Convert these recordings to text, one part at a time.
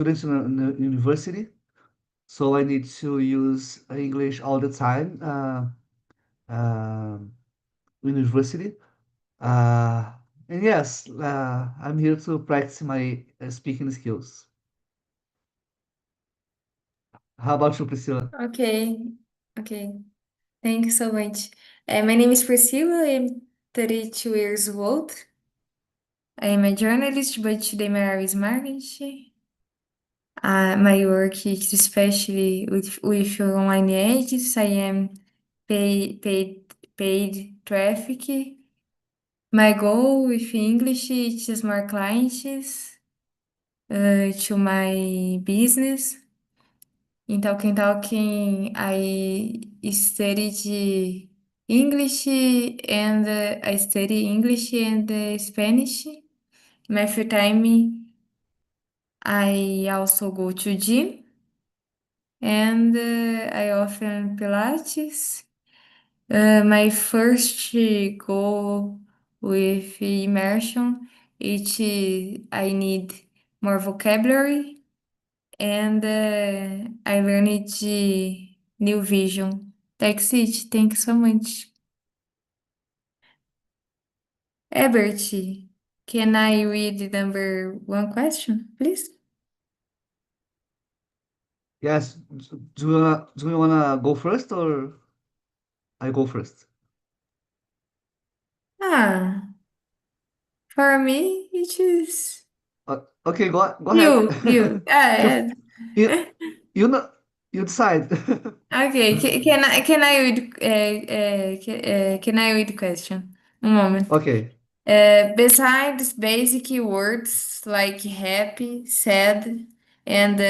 student in a university, so I need to use English all the time. University. Uh, and yes, I'm here to practice my speaking skills. How about you, Priscilla? Okay, okay. Thank you so much. My name is Priscilla. I'm 32 years old. I am a journalist, but today my area is marketing. My work is especially with online ads. I am paid traffic. My goal with English is to more clients to my business. In Talking, I studied English and I study English and Spanish. In my free time, I also go to gym and I often Pilates. My first goal with immersion is I need more vocabulary and I learned the new vision. That's it. Thank you so much. Ebert, can I read the number one question, please? Yes, do you wanna go first or I go first? Ah, for me, it is Okay, go ahead. you. you Yeah. you you know you decide. Okay. Can I read? Can I read the question? Un moment. Okay. Besides basic words like happy, sad, and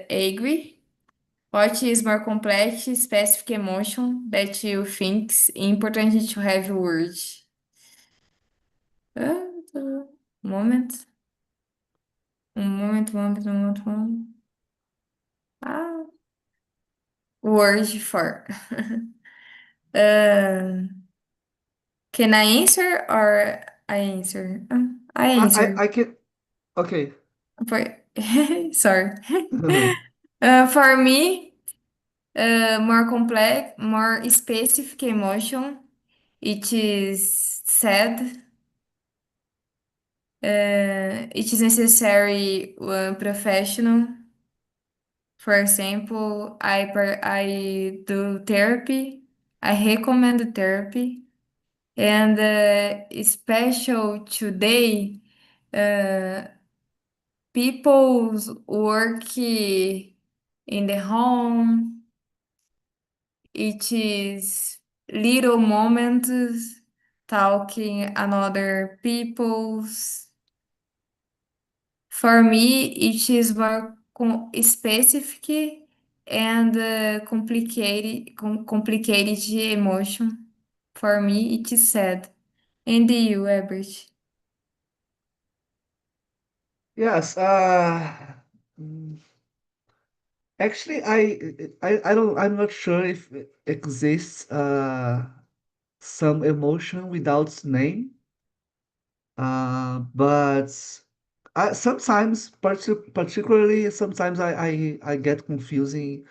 angry, what is more complex, specific emotion that you think is important to have words? Uh, moment, moment. Ah, word for. Um, can I answer or I answer? I answer. I can. Okay. For, sorry. For me, more complex, more specific emotion. It is sad. It is necessary professional. For example, I do therapy. I recommend therapy. And special today, uh, people's work in the home. It is little moments talking another people's. For me, it is more specific and complicated emotion. For me, it is sad. And you, Ebert? Yes. Mm, Actually, I don't. I'm not sure if it exists some emotion without name. But sometimes, particularly, sometimes I get confusing.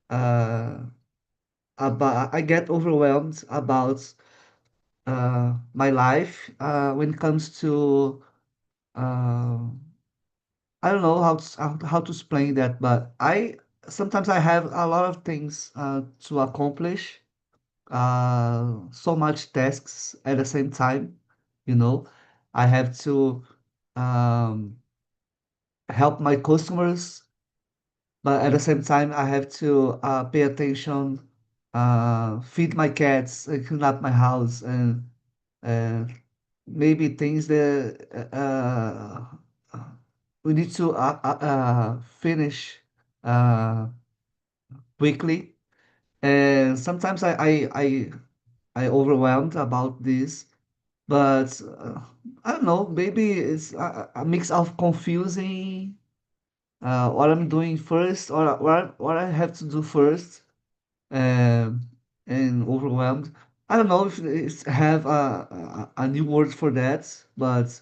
Uh, about I get overwhelmed about my life when it comes to uh, I don't know how to explain that, but I sometimes I have a lot of things to accomplish, so much tasks at the same time, you know. I have to um, help my customers, but at the same time, I have to pay attention, feed my cats, clean up my house, and uh, maybe things that we need to finish uh, quickly. And sometimes I overwhelmed about this, but I don't know. Maybe it's a mix of confusing what I'm doing first, or what I have to do first, um, and overwhelmed. I don't know if it's have a new word for that, but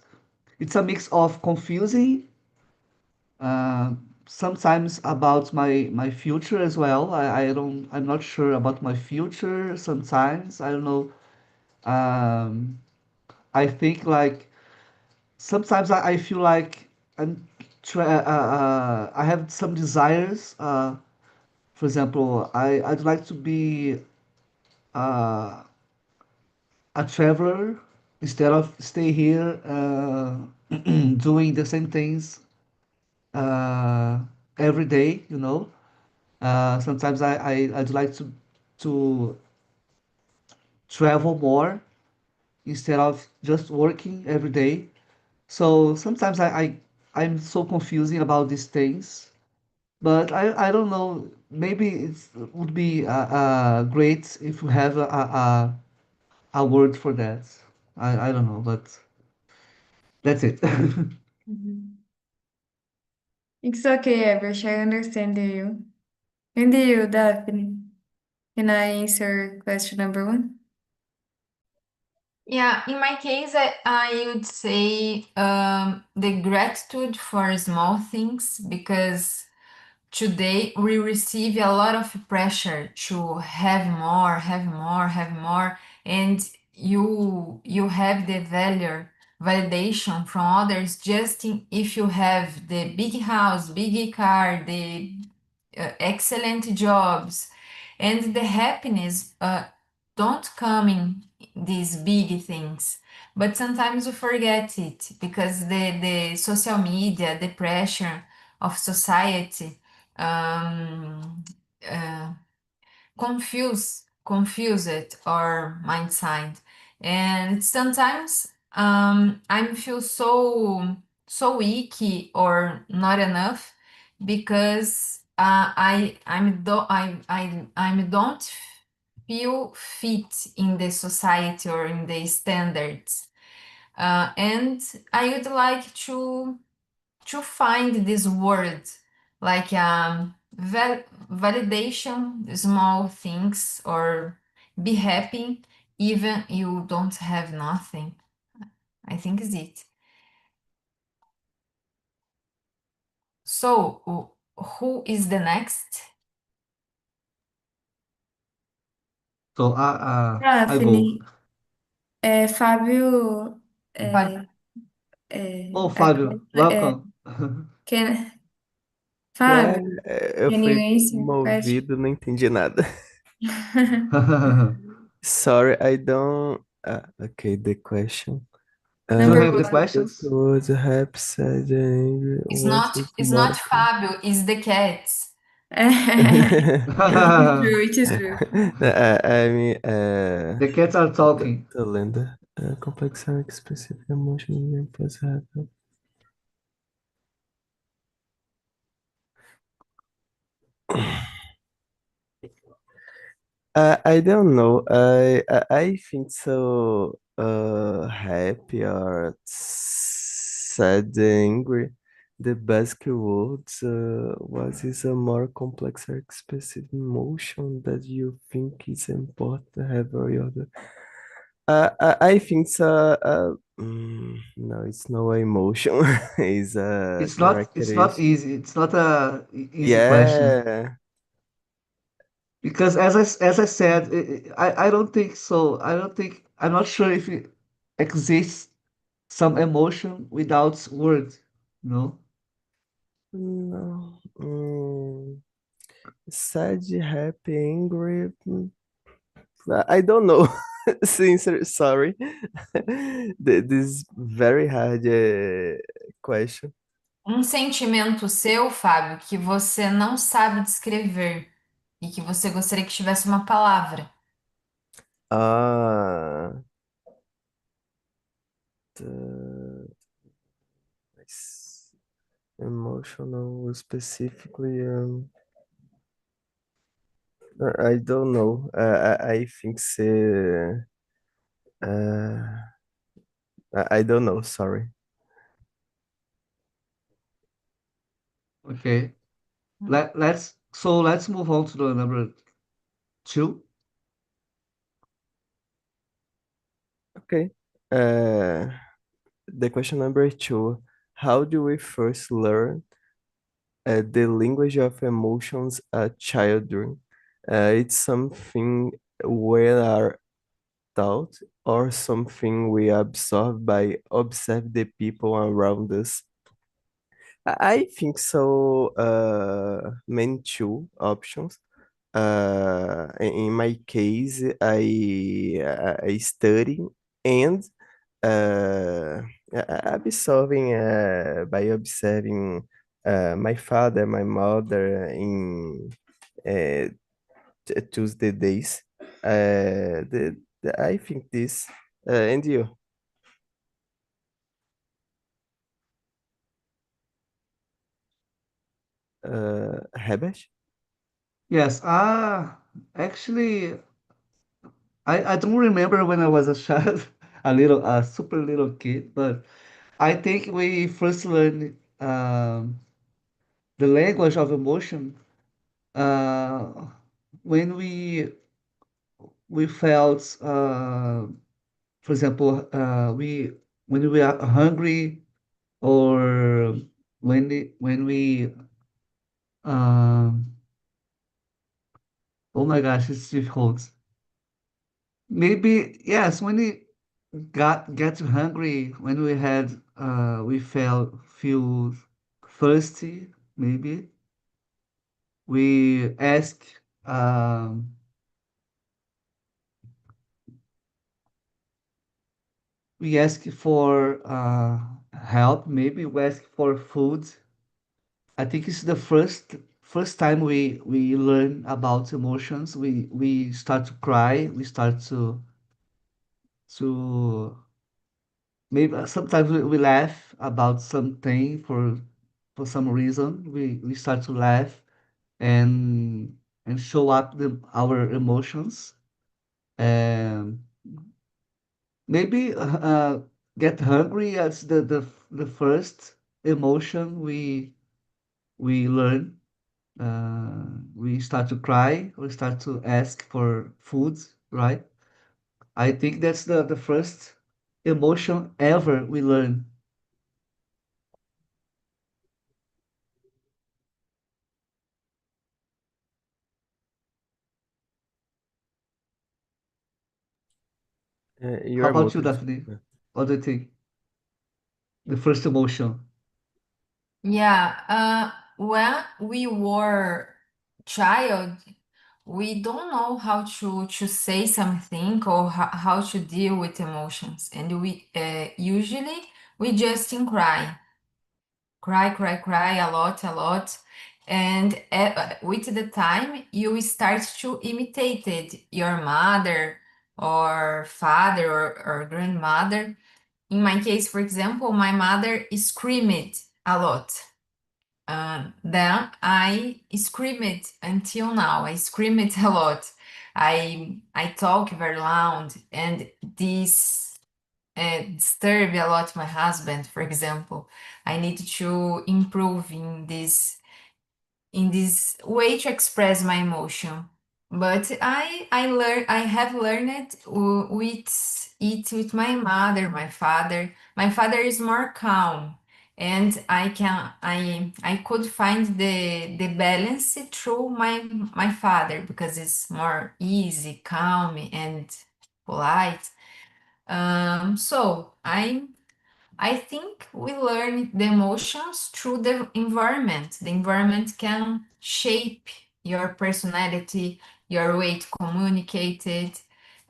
it's a mix of confusing, uh, sometimes about my future as well. I'm not sure about my future sometimes. I don't know. Um, I think like sometimes I feel like I have some desires. For example, I'd like to be uh, a traveler instead of stay here doing the same things uh, every day. You know, sometimes I'd like to travel more instead of just working every day. So sometimes I'm so confusing about these things. But I don't know. Maybe it would be great if we have a word for that. I don't know, but that's it. Mhm. It's okay, Eversh. I understand you. And you, Daphne? Can I answer question number one? Yeah, in my case, I would say the gratitude for small things because today we receive a lot of pressure to have more, have more, have more, and you have the value validation from others just if you have the big house, big car, the excellent jobs, and the happiness don't come in these big things. But sometimes we forget it because the social media, the pressure of society um, uh, confuse it or mind and sometimes I feel so weak or not enough because I don't feel fit in the society or in the standards and I would like to find this word like validation small things or be happy even you don't have nothing. I think is it. So who is the next? So I go. Daphne, Fábio, Pode- é, Oh, é, Fábio, é, welcome. can, É, Fábio, eu can you fui answer question? movido, não entendi nada. Sorry, I don't. Okay, the question. You don't Number have the one. The questions? was a happy said was this it's not more. Fabio, it's the cats. It is true, it is true. I mean, The cats are talking. the lenda. Complex and specific emotion plus happen. I don't know. I think so. Happy or sad, angry. The basic words. What is a more complex or expressive emotion that you think is important to have or other? I think so. No, it's no emotion. It's a It's not characteristic. easy. It's not a easy question. Yeah. Because as I said, I don't think so. I don't think I'm not sure if it exists some emotion without words, you know? No. Sad, happy, angry. I don't know. Sincere, sorry. This very hard question. Um sentimento seu, Fábio, que você não sabe descrever e que você gostaria que tivesse uma palavra. Ah, the, it's emotional specifically. I don't know. I think say. Uh, I don't know. Sorry. Okay. Let's move on to the number two. Okay. Uh, the question number two. How do we first learn the language of emotions children. It's something we are taught or something we absorb by observe the people around us. I think so. Main two options. In my case, I study and uh, absorbing by observing my father, my mother in uh, Tuesday days. I think this. And you, Herbert? Yes. Actually, I don't remember when I was a child, a super little kid, but I think we first learned the language of emotion uh, when we felt, for example, we when we are hungry or when we um, oh my gosh, it's difficult. Maybe yes, when we get hungry, when we feel thirsty, maybe we um ask for help, maybe we ask for food. I think it's the first time we learn about emotions. We start to cry, we start to maybe sometimes we laugh about something for some reason. We start to laugh and show up our emotions and maybe get hungry as the first emotion we learn. We start to cry, we start to ask for food, right? I think that's the first emotion ever we learn. You How are about you, muted. Daphne? What do you think? The first emotion. Yeah, when we were child, we don't know how to say something or how to deal with emotions, and we usually we just cry, cry a lot, and with the time you start to imitate it, your mother or father or grandmother. In my case, for example, my mother screamed a lot. Then I screamed until now. I screamed a lot. I talk very loud, and this disturb a lot my husband. For example, I need to improve in this way to express my emotion. But I have learned with it with my mother, my father. My father is more calm, and I could find the balance through my father because it's more easy, calm, and polite. So I think we learn the emotions through the environment. The environment can shape your personality, your way to communicate it.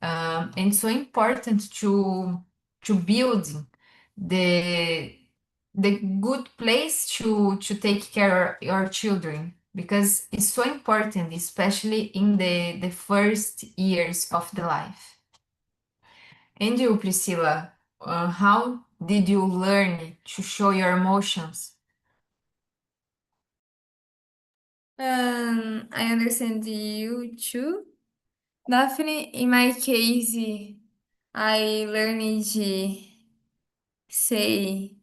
And so important to build the the good place to take care of your children because it's so important, especially in the first years of the life. And you, Priscilla, how did you learn to show your emotions? I understand you too. Daphne, in my case, I learned to say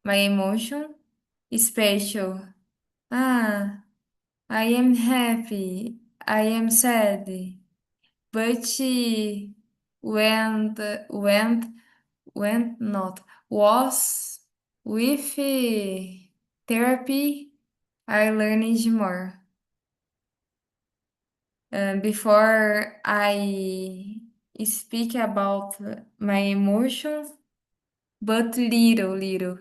my emotion, special. Ah, I am happy. I am sad. But when not was with therapy, I learned more. Before I speak about my emotions, but little.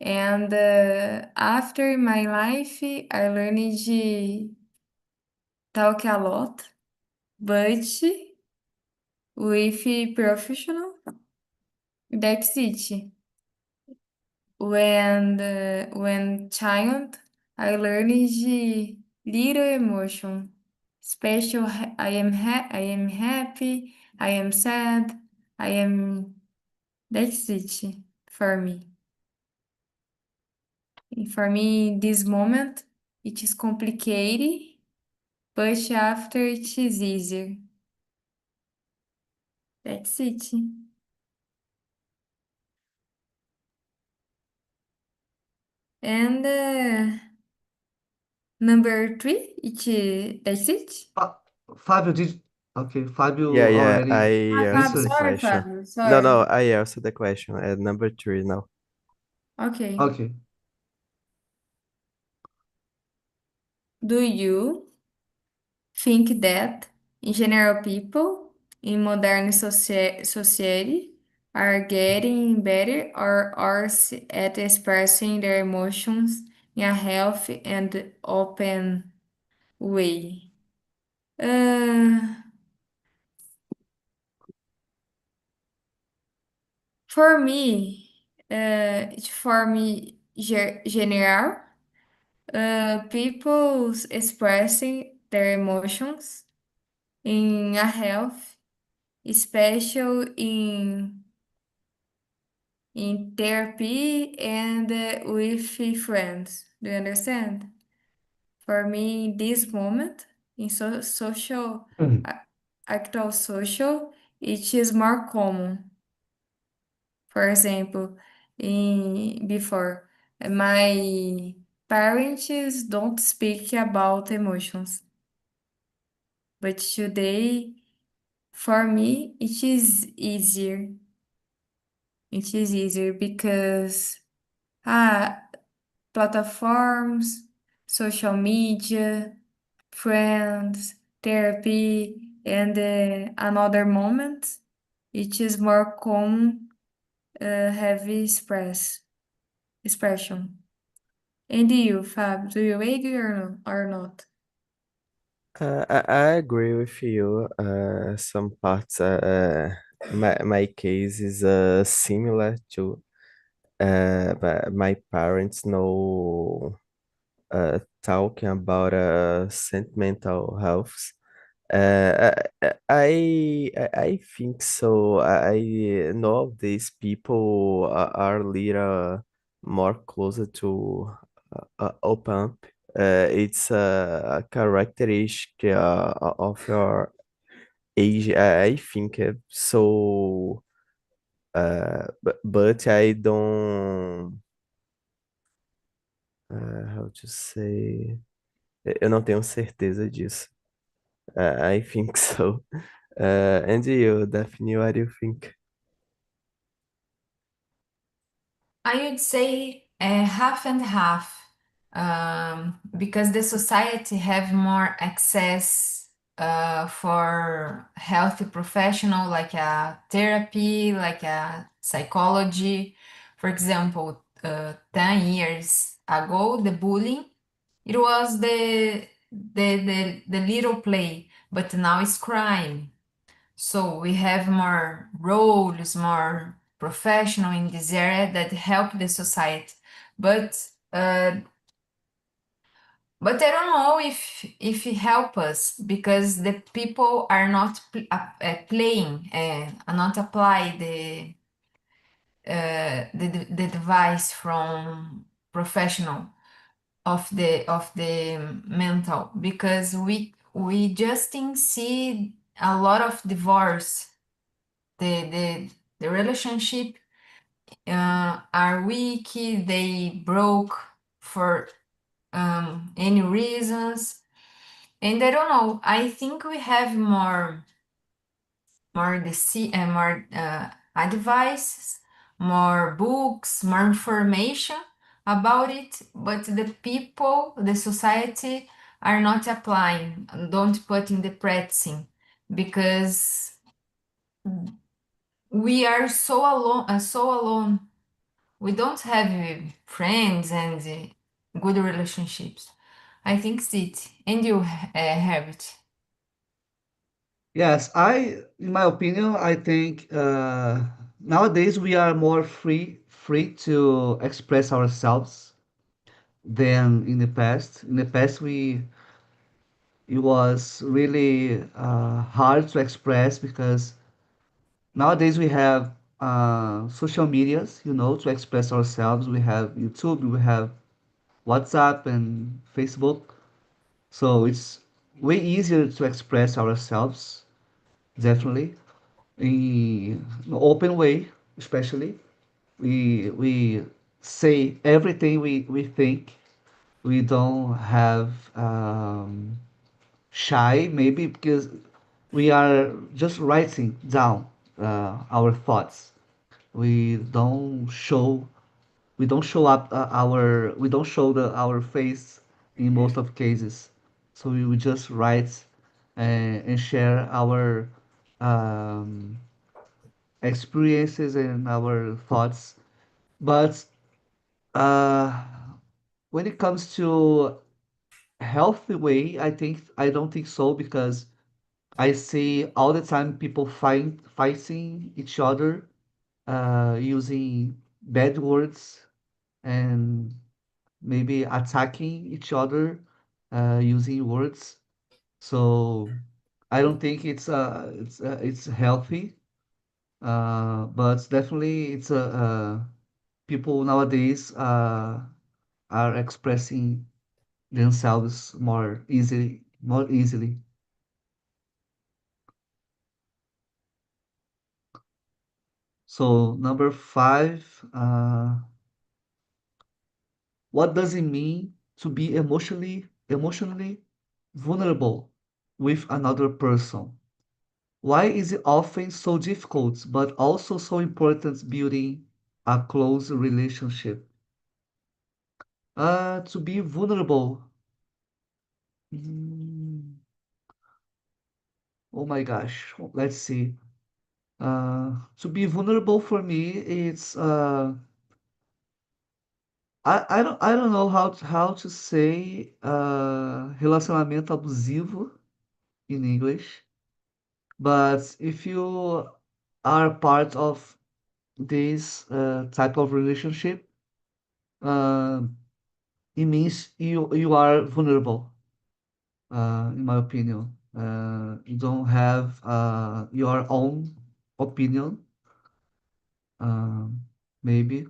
And after my life, I learned to talk a lot, but with professional, that's it. When child, I learned little emotion. Special, I am happy, I am sad, I am. That's it for me. For me, this moment, it is complicated, but after it is easier. That's it. And number 3, that's it. Fábio, okay, Yeah, Fábio yeah, already I Fábio, answered the answered. sorry, question. Fábio, No, sorry. I answered the question. Number 3 now. Okay. Okay. Do you think that, in general, people in modern society are getting better or worse at expressing their emotions in a healthy and open way? Uh, for me, general, people expressing their emotions in a health, especially in therapy and with friends. Do you understand? For me, this moment in social, Mhm. a- actual social, it is more common. For example, in before my parents don't speak about emotions, but today for me it is easier. It is easier because ah, platforms, social media, friends, therapy, and another moment, it is more common have expression. And you, Fab, do you agree or not? I agree with you. Some parts, my case is similar to but my parents know talking about sentimental health. I think so. I know these people are little more closer to open up. It's a characteristic of your age. I think so. But I don't. How to say? Eu não tenho certeza disso. I think so. And you, Daphne, what do you think? I would say half and half, because the society have more access for healthy professional like a therapy, like a psychology. For example, 10 years ago, the bullying, it was the little play, but now it's crime. So we have more roles, more professional in this area that help the society. But but I don't know if it help us because the people are not playing, are not apply the device from professional of the mental, because we just see a lot of divorce, the relationship are weak, they broke for any reasons. And I don't know, I think we have more advice, more books, more information, about it, but the people, the society are not applying, don't put in the practicing because we are so alone. We don't have friends and good relationships. I think it's it. And you, Herbert? Yes, in my opinion, I think nowadays we are more free to express ourselves than in the past. In the past, it was really hard to express because nowadays we have social medias, to express ourselves. We have YouTube, we have WhatsApp and Facebook, so it's way easier to express ourselves, definitely. In an open way, especially. We say everything we think. We don't have shy, maybe because we are just writing down our thoughts. We don't show we don't show up we don't show our face in most of cases. So we would just write and share our um, experiences and our thoughts. But uh, when it comes to healthy way, I don't think so because I see all the time people fighting each other using bad words and maybe attacking each other using words. So I don't think it's healthy. But definitely it's a people nowadays are expressing themselves more easily. So number five, what does it mean to be emotionally vulnerable with another person? Why is it often so difficult, but also so important building a close relationship? To be vulnerable. Mm, oh my gosh, let's see. To be vulnerable for me, it's I don't know how to say relacionamento abusivo in English, but if you are part of this type of relationship, uh, it means you are vulnerable, in my opinion. You don't have your own opinion, maybe.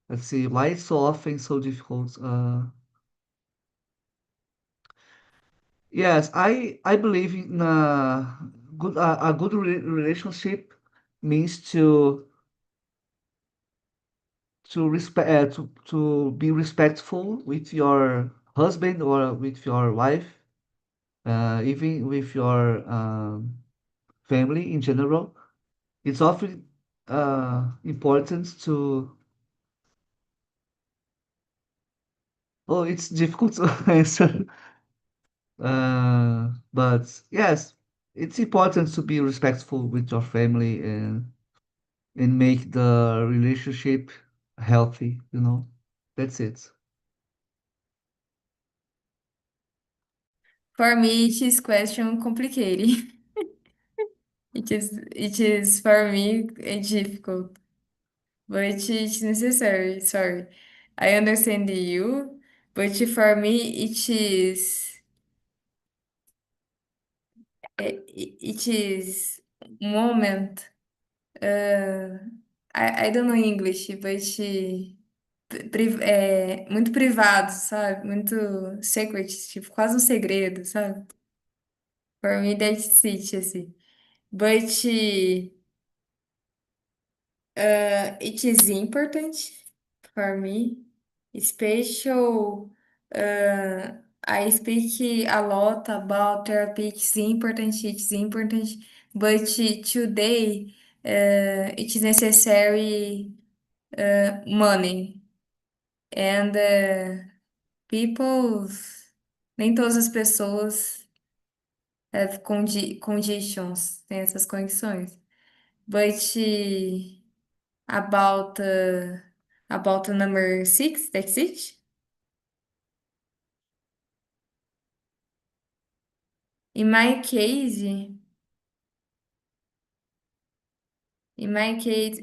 Let's see, why it's so often so difficult? Yes, I believe in a good relationship means to be respectful with your husband or with your wife, even with your family in general. It's often important to. Oh, it's difficult to answer. But yes, it's important to be respectful with your family and make the relationship healthy. That's it. For me, it is question complicated. It is for me difficult, but it's necessary. Sorry, I understand you, but for me it is moment. Uh, I don't know English, but muito privado, sabe? Muito secret, tipo, quase um segredo, sabe? For me, that's it, assim. But it is important for me. Special, I speak a lot about therapy. It's important, but today it is necessary. money. And people, nem todas as pessoas have conditions, tem essas condições. But about about number 6, that's it? In my case,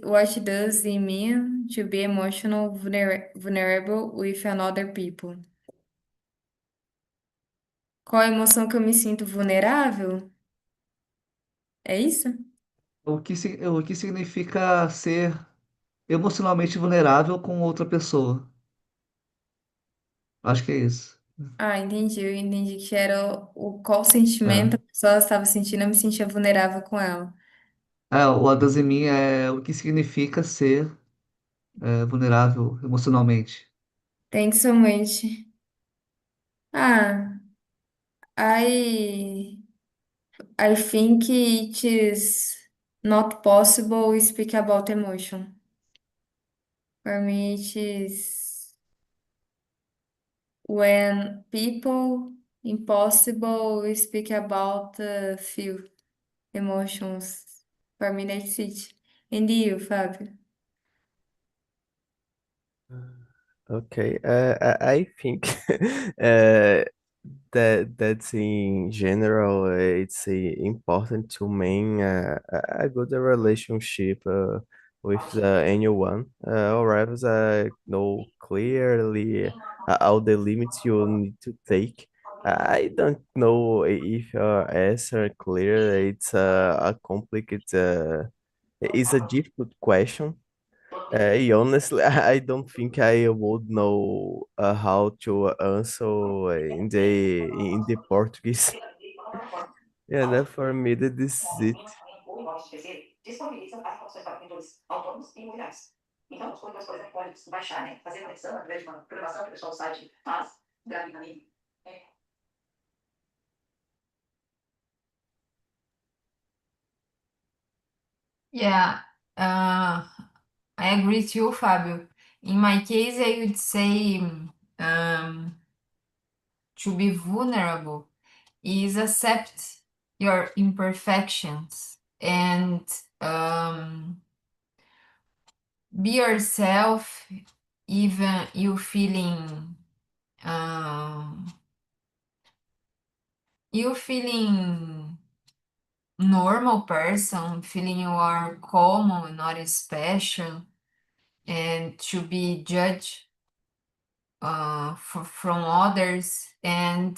what does it mean to be emotional vulnerable with another people? Qual a emoção que eu me sinto vulnerável? É isso? O que significa ser emocionalmente vulnerável com outra pessoa? Acho que é isso. Ah, entendi. Eu entendi que era qual sentimento a É. pessoa estava sentindo, eu me sentia vulnerável com ela. O Adazimi é o que significa ser vulnerável emocionalmente. Thanks so much. Ah, I I think it is not possible to speak about emotion. For me, it is when people impossible speak about feel emotions. For me, that's it. And you, Fábio? Okay, I think uh, that's in general it's important to maintain a good relationship with anyone, or else know clearly all the limits you need to take. I don't know if your answer clear. It's a complicated. It's a difficult question. Honestly, I don't think I would know how to answer in the Portuguese. Yeah, that for me that this is it. Yeah, I agree with you, Fabio. In my case, I would say to be vulnerable is accept your imperfections and be yourself, even um, you feeling normal person, feeling you are common, not special, and to be judged from others and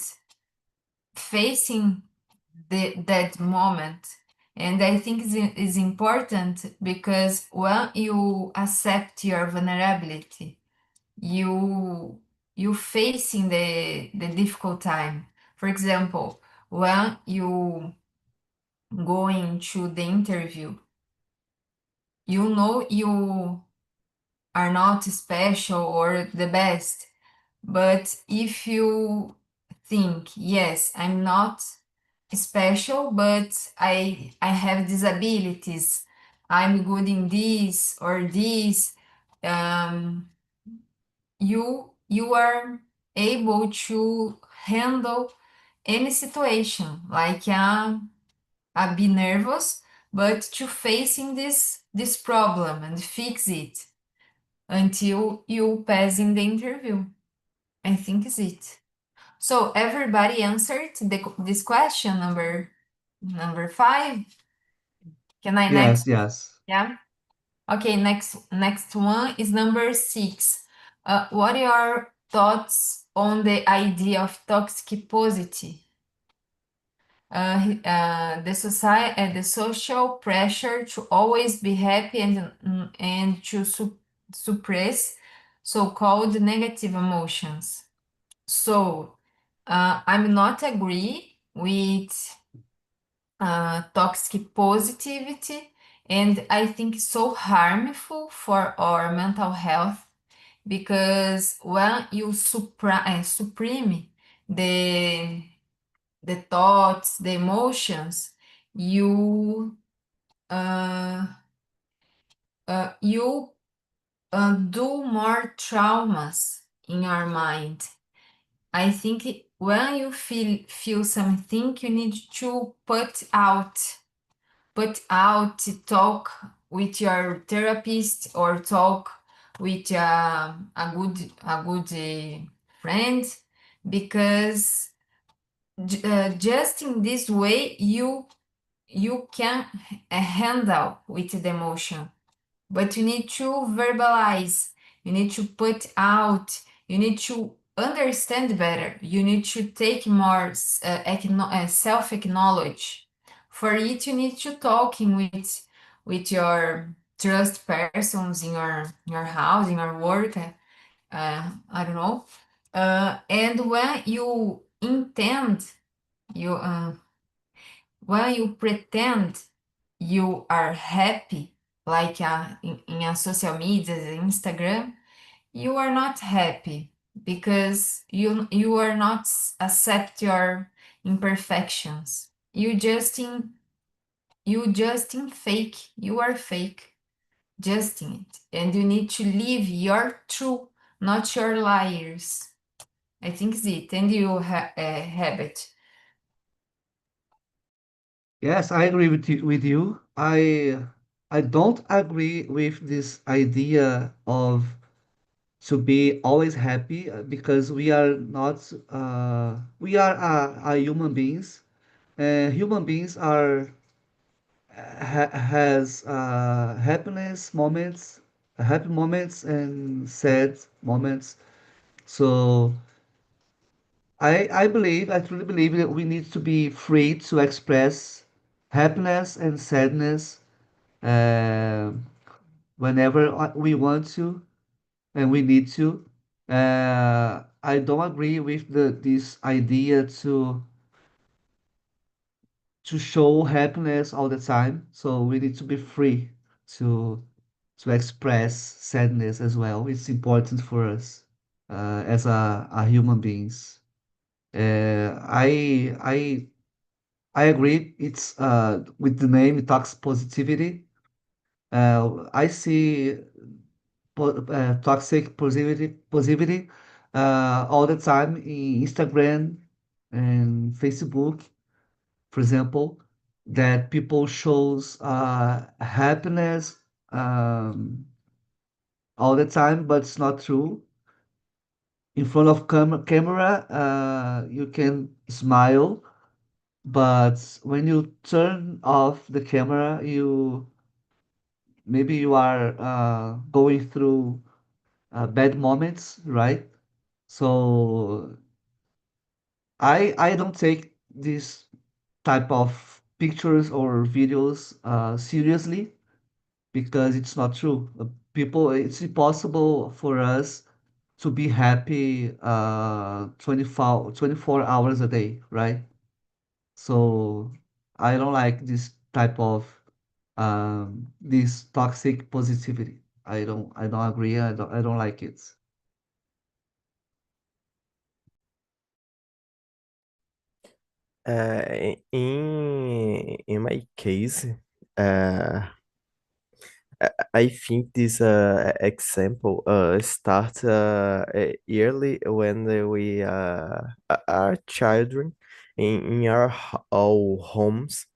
facing that moment. And I think is important because when you accept your vulnerability, you you facing the difficult time. For example, when you going to the interview, you know you are not special or the best, but if you think, yes, I'm not special, but I have disabilities, I'm good in this or this, um, you are able to handle any situation, like I be nervous, but to facing this problem and fix it until you pass in the interview. I think is it. So everybody answered this question number 5. Can I Yes, next? yes. Yeah. Okay. Next one is number 6. What are your thoughts on the idea of toxic positive? The social pressure to always be happy and to suppress so-called negative emotions. So I'm not agree with toxic positivity, and I think it's so harmful for our mental health because when you supreme the the thoughts, the emotions, you uh, you do more traumas in your mind. I think when you feel something, you need to talk with your therapist or talk with a good friend, because just in this way you can handle with the emotion. But you need to verbalize, you need to put out, you need to understand better, you need to take more self-acknowledge. For it, you need to talking with your trust persons in your house, in your work, I don't know. And you when you pretend you are happy, like in a social media, Instagram, you are not happy because you are not accept your imperfections. You just in fake. You are fake, just in it, and you need to live your true, not your liars. I think it's it, and you have it. Yes, I agree with you. I don't agree with this idea of to be always happy because we are not we are human beings. Human beings are has happiness moments, happy moments and sad moments. So I truly believe that we need to be free to express happiness and sadness uh, whenever we want to and we need to. I don't agree with this idea to show happiness all the time. So we need to be free to to express sadness as well. It's important for us as a human beings. I agree. It's with the name it talks positivity. I see toxic positivity all the time in Instagram and Facebook, for example, that people shows happiness um, all the time, but it's not true. In front of camera, you can smile, but when you turn off the camera, you maybe you are going through bad moments, right? So I don't take this type of pictures or videos seriously because it's not true. It's impossible for us to be happy 24 hours a day, right? So I don't like this type of this toxic positivity. I don't agree. I don't like it. In my case, uh, I think this example starts early when we are children in our homes.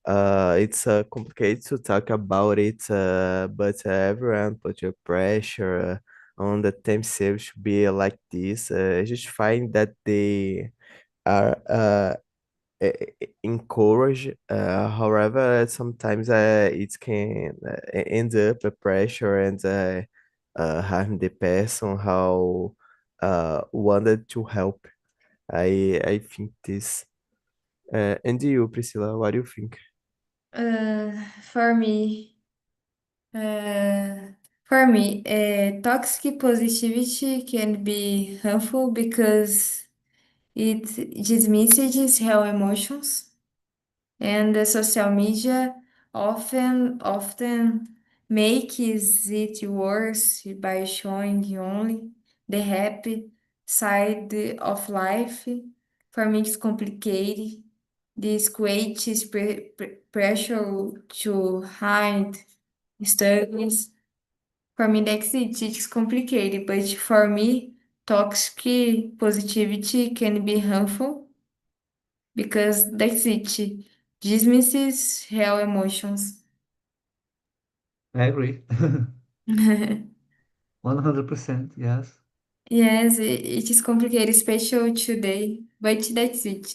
It's complicated to talk about it, but everyone put your pressure on the themselves to be like this. I just find that they are encouraged. However, sometimes it can end up a pressure and harm the person how wanted to help. I think this. And you, Priscilla, what do you think? For me, uh, toxic positivity can be harmful because it dismisses real emotions, and the social media often makes it worse by showing only the happy side of life. For me, it's complicated. This creates pressure to hide struggles, For me, that's it. It's complicated, but for me, toxic positivity can be harmful because that's it. Dismisses real emotions. I agree. 100%, yes. Yes, it is complicated, especially today, but that's it.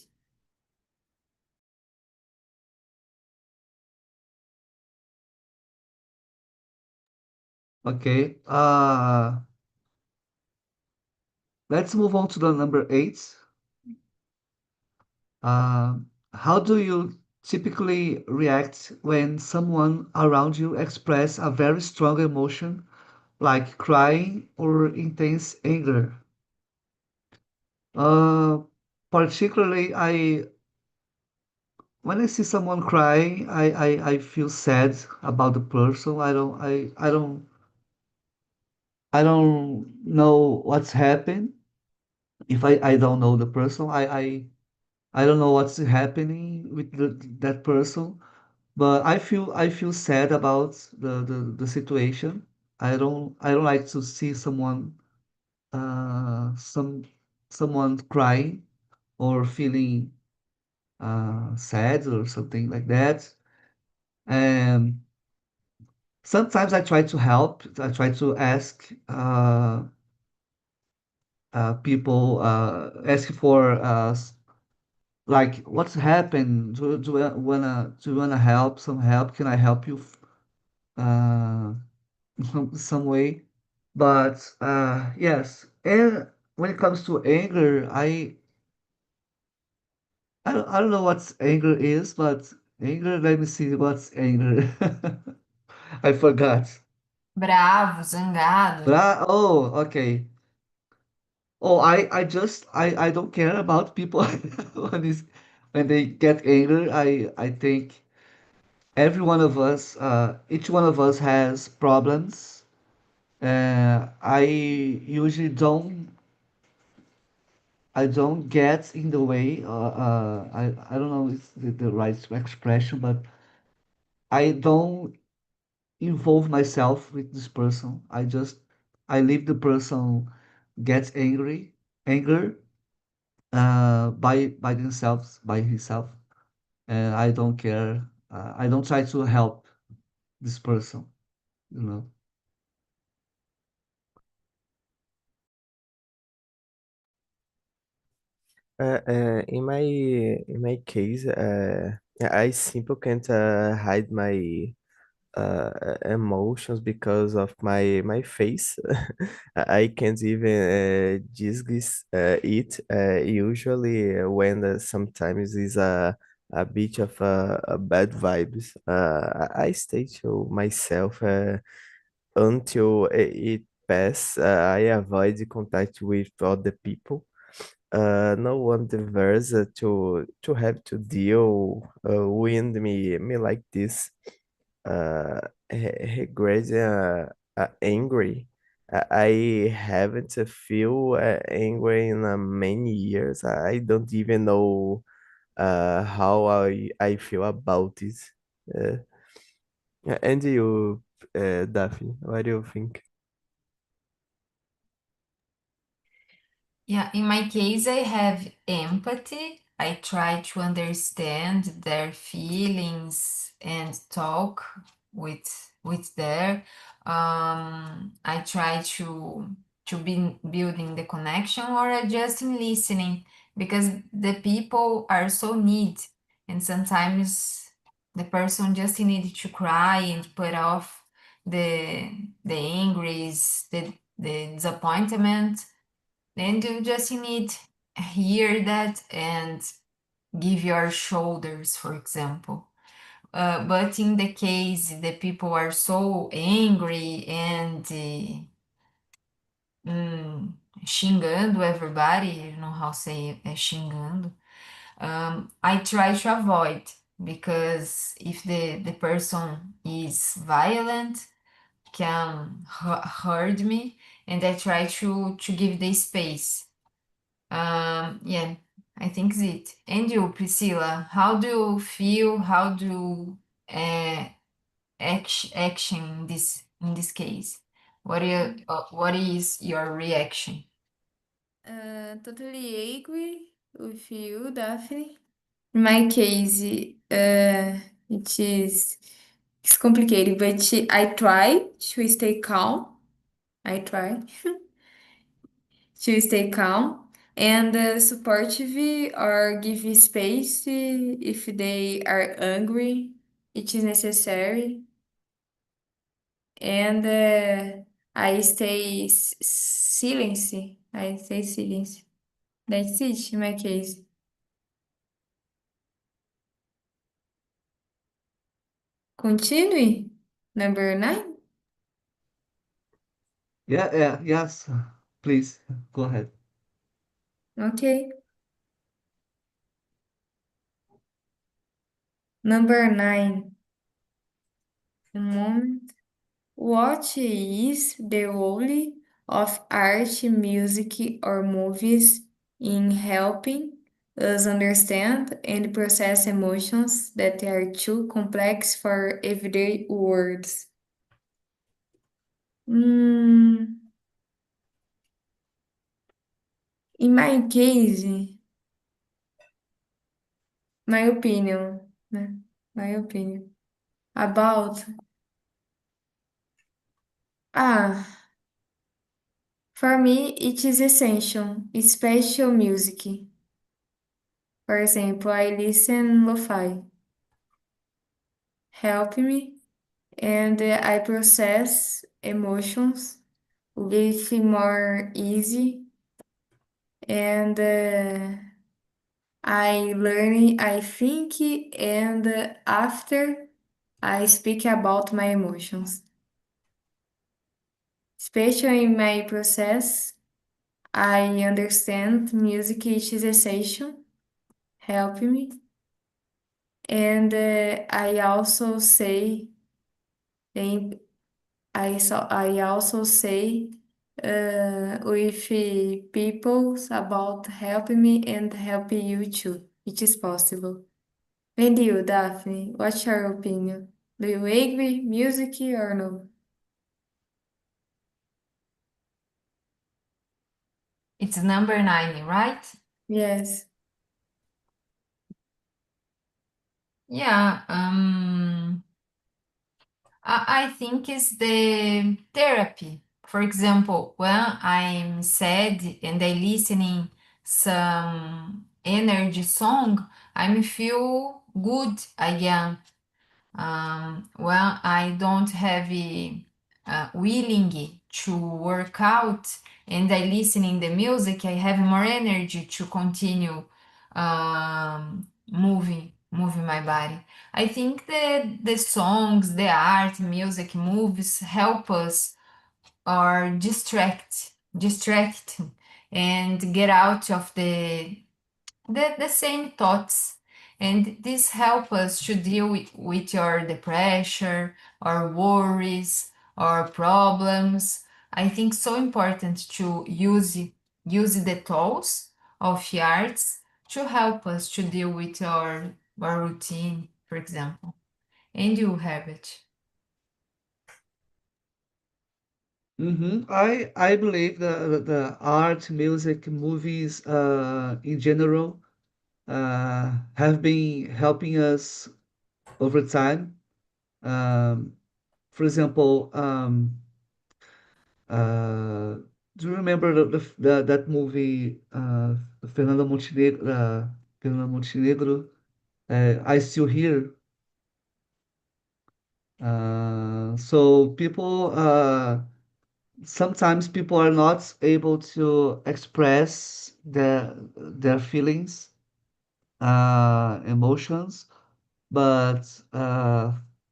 Okay. Let's move on to the number 8. Uh, how do you typically react when someone around you express a very strong emotion, like crying or intense anger? Uh, Particularly, when I see someone crying, I feel sad about the person. I don't know what's happened. If I don't know the person, I don't know what's happening with that person. But I feel sad about the situation. I don't like to see uh some someone crying or feeling sad or something like that. And sometimes I try to help. I try to ask people, ask for like what's happened. Do you wanna help? Some help? Can I help you? Uh, some way. But yes, and when it comes to anger, I don't know what anger is, but anger. Let me see what's anger. I forgot. Bravo, zangado. Oh, okay. Oh, I don't care about people when they get angry. I think every one of us, each one of us has problems. I usually don't get in the way. I don't know if it's the right expression, but I don't involve myself with this person. I leave the person gets anger by themselves, by himself, and I don't care. I don't try to help this person, you know. In my case, I simply can't hide my emotions because of my face. I can't even disguise it. Usually, when sometimes is a bit of a bad vibes, I stay to myself until it pass. I avoid contact with other people. No one deserves to have to deal with me like this. Regret angry. I haven't feel angry in many years. I don't even know how I feel about it. Uh, and you, Daphne, what do you think? Yeah, in my case, I have empathy. I try to understand their feelings and talk with their. I try to be building the connection or just in listening because the people are so need and sometimes the person just need to cry and put off the angries, the disappointment and you just need hear that and give your shoulders, for example. But in the case the people are so angry and xingando everybody, you know how say xingando, I try to avoid because if the person is violent, can hurt me, and I try to give the space. Yeah, I think it's it. And you, Priscilla, how do you feel? How do action in this case? What is your reaction? Totally agree with you, Daphne. In my case, it's complicated, but I try to stay calm. I try to stay calm and supportive or give space if they are angry. It is necessary. And I stay silence. I stay silence. That's it in my case. Continue. Number 9. Yes. Please go ahead. Okay. Number 9. Um moment. What is the role of art, music, or movies in helping us understand and process emotions that are too complex for everyday words? Hmm, in my case, my opinion, né? My opinion about ah, for me it is essential, special music. For example, I listen lo-fi, help me, and I process emotions with more easy, and I learn, I think, and after I speak about my emotions. Especially in my process, I understand music is essential, help me, and I also say, and I also say with people about helping me and helping you too. It is possible. And you, Daphne, what's your opinion? Do you agree music or no? It's number 9, right? Yes. Yeah, I think it's the therapy. For example, when I'm sad and I listening some energy song, I feel good again. When I don't have a willing to work out and I listening the music, I have more energy to continue moving my body. I think that the songs, the art, music, movies help us or distract and get out of the same thoughts. And this help us to deal with your depression or worries or problems. I think so important to use the tools of the arts to help us to deal with our routine, for example. And you have it. I believe the art, music, movies, in general, have been helping us over time. Um, for example, uh, do you remember that movie, Fernando Montenegro, I Still Here? So people, sometimes people are not able to express their feelings, emotions, but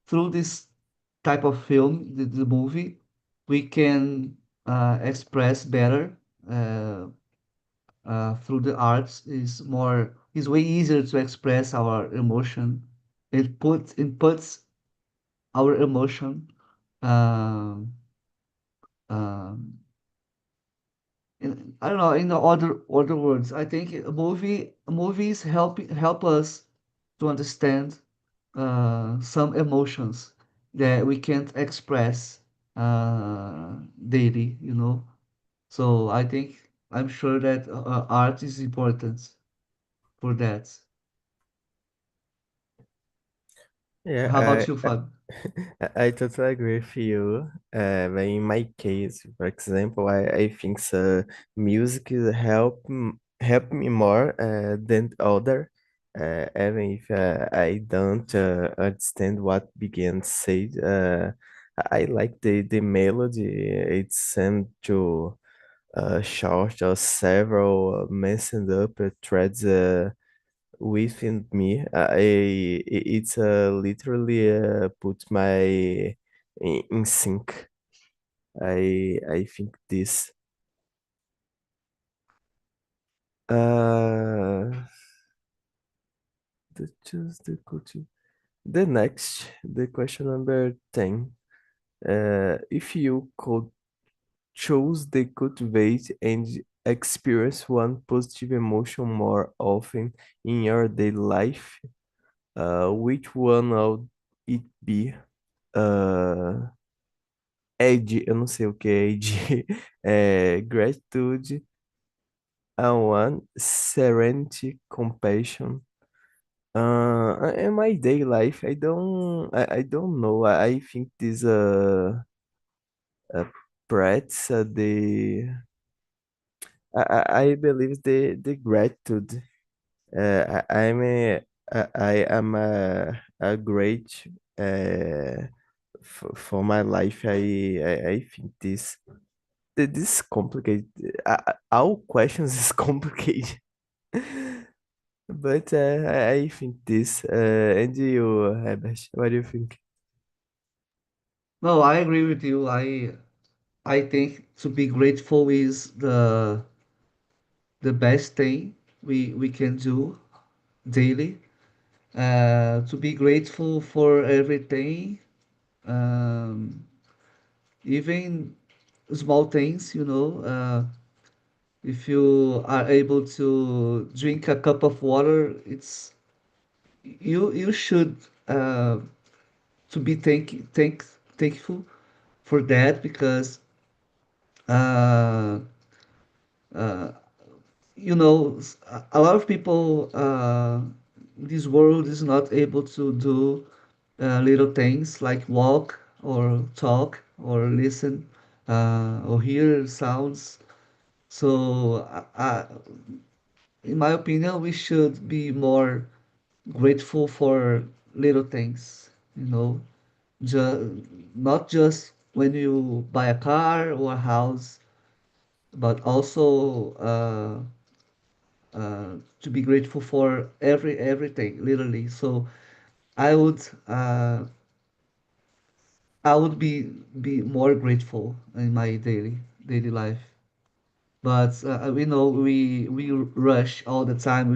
through this type of film, the movie, we can express better uh, through the arts. Is way easier to express our emotion. It puts our emotion um, um, I don't know, in the other words, I think movies help us to understand some emotions that we can't express daily, you know. So I'm sure that art is important for that. Yeah, How about you, Fab? I totally agree with you. But in my case, for example, I think so. Music is help me more than other. Even if I don't understand what began said. I like the melody. It seems to short or several messing up threads. Within me. It's literally put my in sync. I think this. Uh, the choose the culture. The next, the question number 10. If you could choose the cultivate and experience one positive emotion more often in your daily life, which one would it be? Uh, Ed, eu não sei o que é Ed. Gratitude, one, serenity, compassion. In my daily life, I don't know. I think this uh practice I believe the gratitude. I am a great for my life. I think this is complicated. All questions is complicated, but I think this. And you, Herbert, what do you think? No, I agree with you. I think to be grateful is the best thing we can do daily. To be grateful for everything, um, even small things, you know. If you are able to drink a cup of water, you should uh, to be thankful for that because uh, you know a lot of people in this world is not able to do little things like walk or talk or listen or hear sounds. So in my opinion, we should be more grateful for little things, you know, not just when you buy a car or a house, but also to be grateful for everything, literally. So I would uh, I would be more grateful in my daily life. But we know we rush all the time.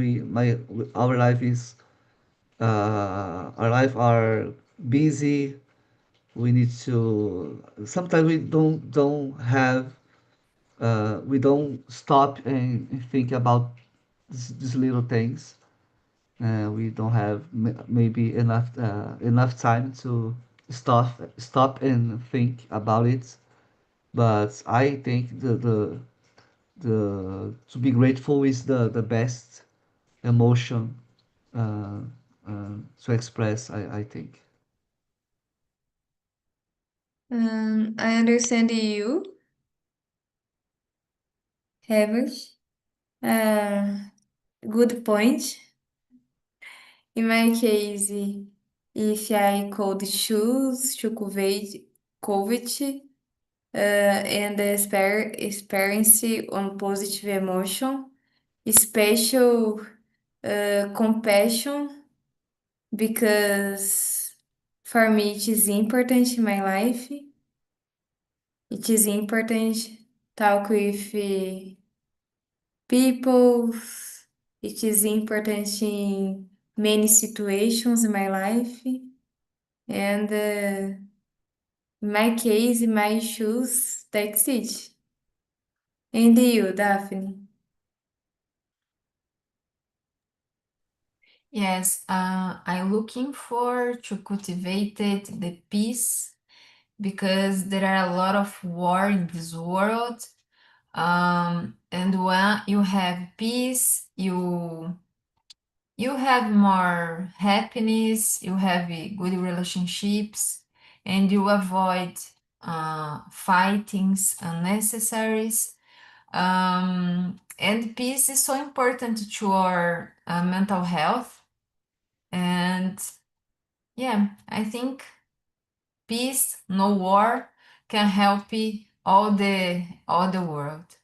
Our life is our life are busy. We need to sometimes we don't have we don't stop and think about these little things. We don't have maybe enough time to stop and think about it. But I think the to be grateful is the best emotion uh, to express. I think. I understand you, Herbert. Good point. In my case, if I could choose to COVID and experience on positive emotion, special compassion, because for me it is important in my life. It is important talk with people. It is important in many situations in my life. And in my case, in my shoes, that's it. And you, Daphne? Yes, I'm looking for to cultivate the peace because there are a lot of war in this world. And when you have peace, you have more happiness, you have good relationships, and you avoid fightings unnecessaries. And peace is so important to our mental health. And yeah, I think peace, no war, can help all the world.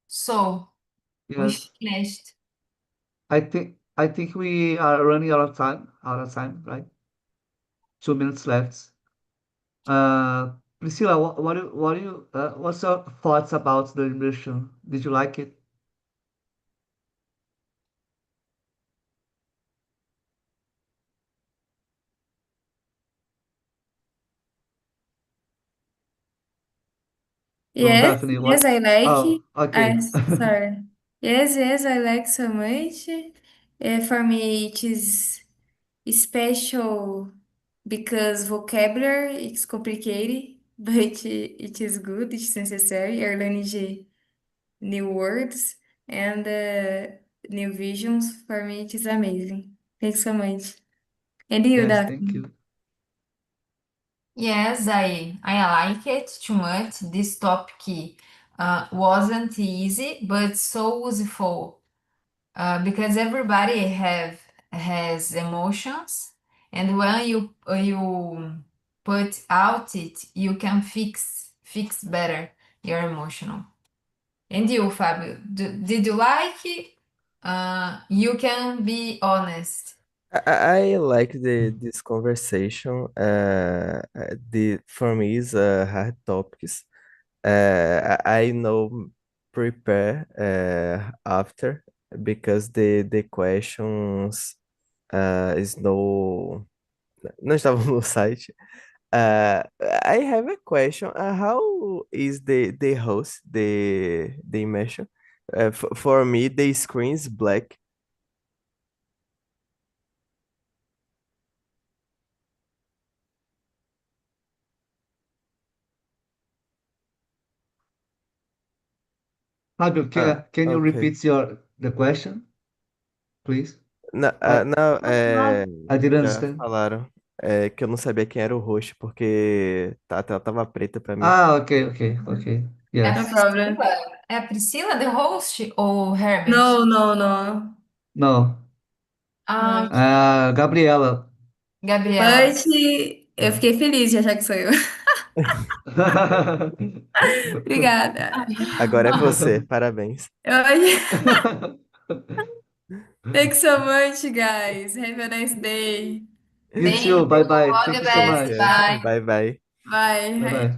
So we Yes. finished. I think we are running out of time, right? 2 minutes left. Priscilla, what's your thoughts about the immersion? Did you like it? No, Yes, Daphne, yes, what? I like. Oh, I okay. sorry. Yes, yes, I like so much. For me, it is special because vocabulary is complicated, but it is good. It's necessary. I learned new words and new visions. For me, it is amazing. Thanks so much. And you, Yes, thank Daphne? you. Yes, I like it too much. This topic wasn't easy, but so useful because everybody have has emotions, and when you put out it, you can fix better your emotional. And you, Fabio, did you like it? You can be honest. I like this conversation. The for me is hard topics. I know prepare after because the questions is não estavam no site. Uh, I have a question. How is the host the immersion? For me, the screen is black. Fabio, can you Okay. repeat the question, please? Não, I não, I didn't já understand. falaram que eu não sabia quem era o host, porque a tela tava preta pra mim. Ah, okay. É a No Yes. problem. Priscila? É a Priscila, the host, ou Herbert? No, no, no, No. Ah, no. Gabriela. Gabriela. But eu Yeah. fiquei feliz de achar que sou eu. Obrigada. Agora é você, parabéns. Thanks so much, guys. Have a nice day. You Thank too. you. Bye bye. All the Thank you so best. much. Yes, Bye. bye bye. Bye Bye. bye.